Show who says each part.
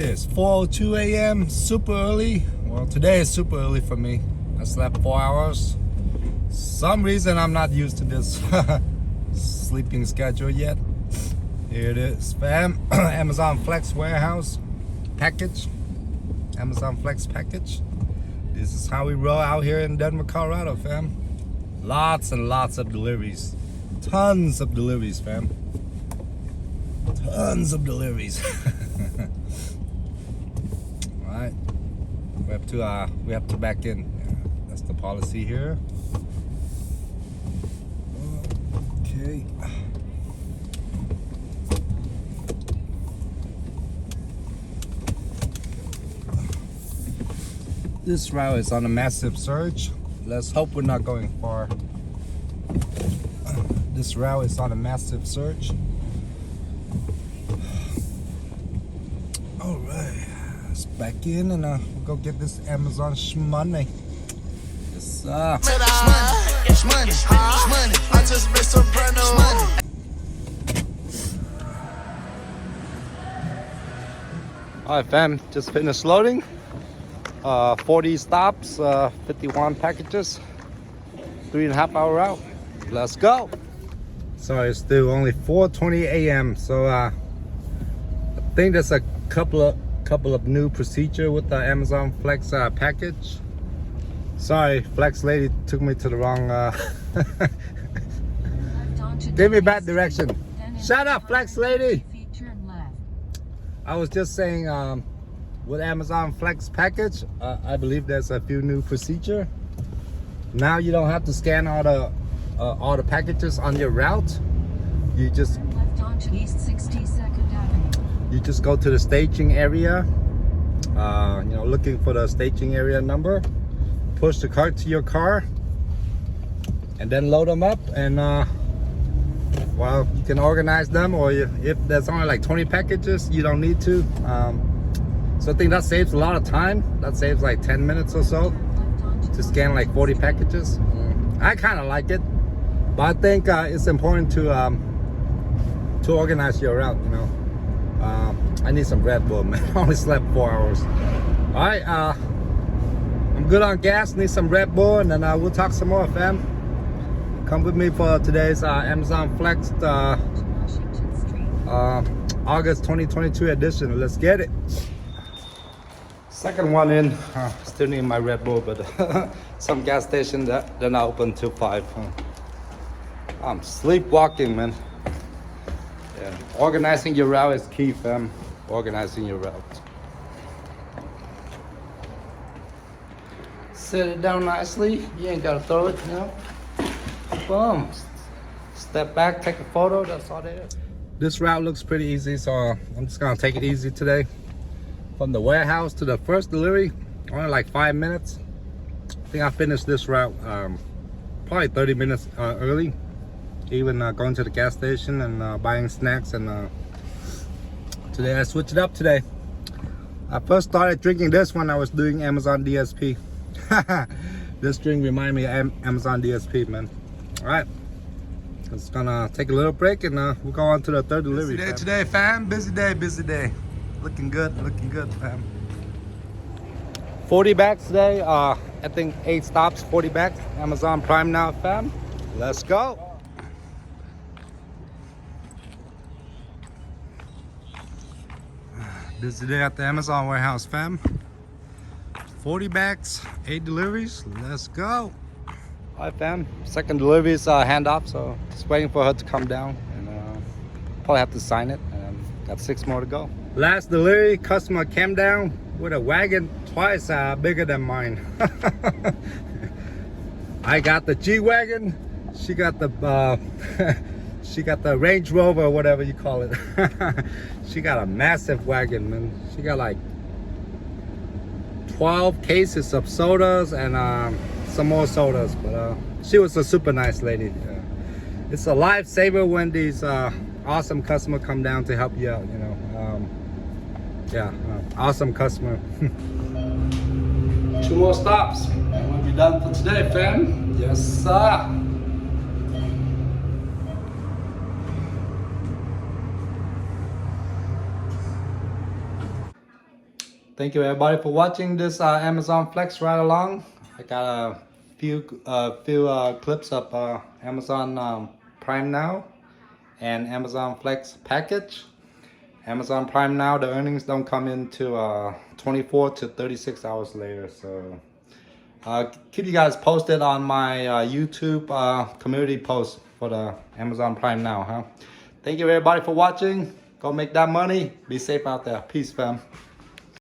Speaker 1: is 4:02 a.m. super early. Well, today is super early for me. I slept 4 hours. Some reason I'm not used to this sleeping schedule yet. Here it is, fam. Amazon Flex warehouse package. Amazon Flex package. This is how we roll out here in Denver, Colorado, fam. Lots and lots of deliveries. Tons of deliveries, fam. Tons of deliveries. All right, we have to back in. Yeah, that's the policy here. Okay. This route is on a massive surge. Let's hope we're not going far. This route is on a massive surge. All right, let's back in and we'll go get this Amazon shmoney. Yes, shmoney. I just missed soprano. All right, fam, just finished loading. 40 stops, 51 packages, 3.5 hour route. Let's go. Sorry, it's still only 4:20 a.m. So I think there's a couple of new procedure with the Amazon Flex package. Sorry, Flex lady took me to the wrong gave me bad direction. Shut up, Flex lady. I was just saying with Amazon Flex package, I believe there's a few new procedure. Now you don't have to scan all the packages on your route. You just You just go to the staging area, looking for the staging area number, push the cart to your car, and then load them up. And well, you can organize them, or if there's only like 20 packages, you don't need to. So I think that saves a lot of time. That saves like 10 minutes or so to scan like 40 packages. I kind of like it, but I think it's important to organize your route. I need some Red Bull, man. I only slept 4 hours. All right, I'm good on gas. Need some Red Bull, and then we'll talk some more, fam. Come with me for today's Amazon Flex August 2022 edition. Let's get it. Second one in. Still need my Red Bull, but some gas station that they're not open till 5. I'm sleepwalking, man. Yeah. Organizing your route is key, fam. Organizing your route. Set it down nicely. You ain't gotta throw it, Boom. Step back, take a photo. That's all it is. This route looks pretty easy, so I'm just gonna take it easy today. From the warehouse to the first delivery, only like 5 minutes. I think I finished this route probably 30 minutes early. Even going to the gas station and buying snacks, and today I switched it up today. I first started drinking this when I was doing Amazon DSP. This drink reminded me of Amazon DSP, man. All right, just gonna take a little break and we'll go on to the third delivery. Busy day today, fam. Busy day. Looking good, fam. 40 bags today. I think 8 stops, 40 bags. Amazon Prime now, fam. Let's go. Busy day at the Amazon warehouse, fam. 40 bags, 8 deliveries. Let's go. All right, fam. Second delivery is handoff, so just waiting for her to come down, and probably have to sign it. And got 6 more to go. Last delivery, customer came down with a wagon twice bigger than mine. I got the G-Wagon. She got the she got the Range Rover, or whatever you call it. She got a massive wagon, man. She got like 12 cases of sodas and some more sodas. But she was a super nice lady. It's a lifesaver when these awesome customers come down to help you out. Awesome customer. 2 more stops and we'll be done for today, fam. Yes, sir. Thank you everybody for watching this Amazon Flex ride along. I got a few clips of Amazon Prime Now and Amazon Flex package. Amazon Prime Now, the earnings don't come into 24 to 36 hours later. So keep you guys posted on my YouTube community post for the Amazon Prime Now. Thank you everybody for watching. Go make that money. Be safe out there. Peace, fam.